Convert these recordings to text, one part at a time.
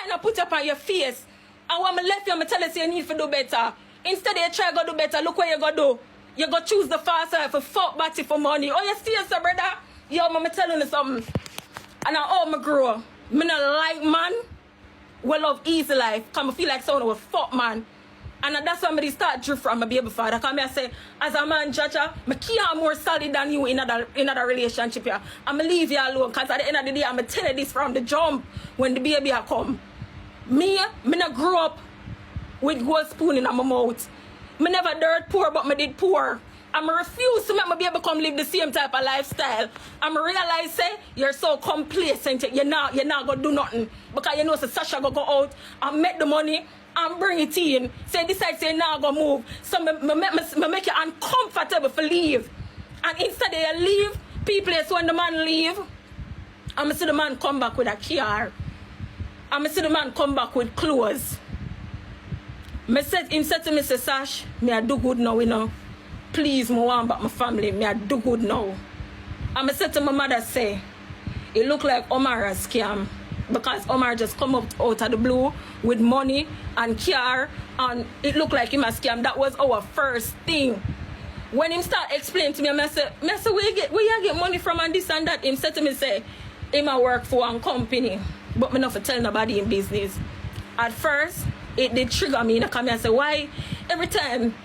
hand I put up on your face. And when I left you, I tell you say you need to do better. Instead you try to do better, look what you go do. You go choose the fast life for fuck body for money. Oh, you see yourself, brother? Yo, I'm telling you something. And I my grow. Me not like man. We love easy life. Cause I feel like someone with fuck man. And that's why I start drift from my baby father. Because I say, as a man, Jaja, I can't more solid than you in another relationship here. I'm going to leave you alone. Because at the end of the day, I'm going to tell you this from the jump when the baby come. Me not grow up with gold spoon in my mouth. Me never dirt poor, but me did poor. And I refuse to make my baby come live the same type of lifestyle. And I realize, say, you're so complacent. You're not going to do nothing. Because you know, so Sasha go out and make the money and bring it in. Say, decide, say, now go move. So me make you uncomfortable for leave. And instead of you leave, people is when the man leave, I'm see the man come back with a car. I'm see the man come back with clothes. Him said to me, say, Sash, me I do good now, you know. Please, me want back my family. Me I do good now. And I said to my mother, say, it look like Omar a scam. Because Omar just come up out of the blue with money and car, and it looked like him a scam. That was our first thing. When him start explaining to me, I said, where you get money from and this and that? Him said to me, say, him a work for one company, but me not for tell nobody in business. At first, it did trigger me. I come and say, why every time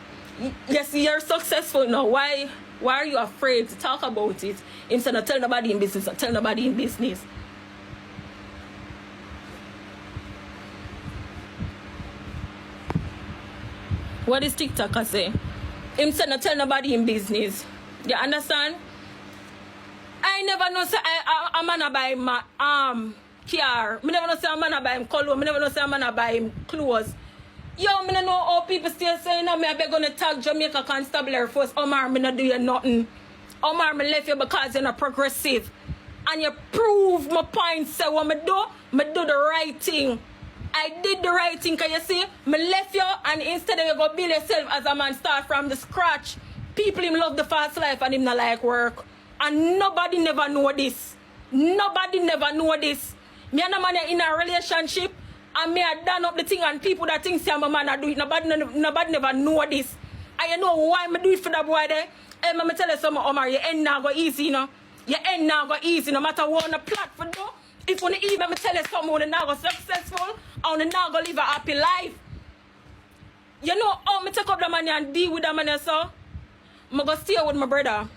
yes you're successful now, why are you afraid to talk about it? Him said, not tell nobody in business, not tell nobody in business. What is TikTok I say? Him said not tell nobody in business. You understand? I never know say a man buy my car. Me never know say a man buy him cologne. Me never know say a man buy him clothes. Yo, me no know how people still saying no, me I beg gonna tag Jamaica Constabulary Force. Omar, me not do you nothing. Omar, me left you because you're not progressive. And you prove my point, say what me do the right thing. I did the right thing, can you see? Me left you, and instead of you go build yourself as a man, start from the scratch. People him love the fast life and him not like work. And nobody never know this. Nobody never know this. Me and a man in a relationship, and me I done up the thing, and people that think say I'm a man I do it. Nobody never know this. And you know why me do it for that boy there? Hey, me tell you something, Omar, your end now go easy, you know. Your end now go easy, no matter what on the platform do. If you even me tell you something, you now go successful, and you now go live a happy life. You know how me take up the money and deal with the man, so I go stay with my brother.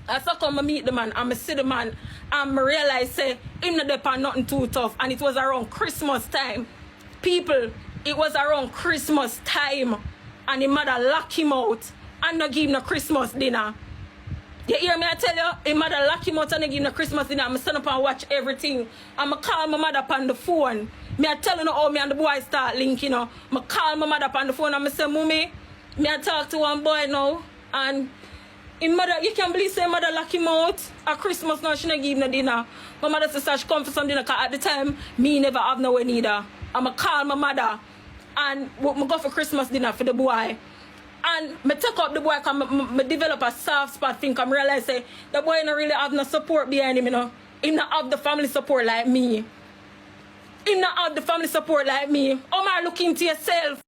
I so come I meet the man, and I see the man, and I realize say him not depend nothing too tough. And it was around Christmas time. People, it was around Christmas time, and his mother lock him out and not give him no Christmas dinner. You hear me? I tell you, his mother lock him out and not give him no Christmas dinner. I'm stand up and watch everything. And I call my mother up on the phone. Me I tell you how me and the boy start linking, you know. I call my mother up on the phone and I say, Mummy, me I talk to one boy now, and his mother, you can't believe say mother lock him out at Christmas now, she not give him no dinner. My mother says she come for some dinner, because at the time me never have no way neither. I'm call my mother and we go for Christmas dinner for the boy. And I take up the boy because I develop a soft spot thing. I realize say the boy don't really have no support behind him, you know. He not have the family support like me. He not have the family support like me. Omar, look into yourself.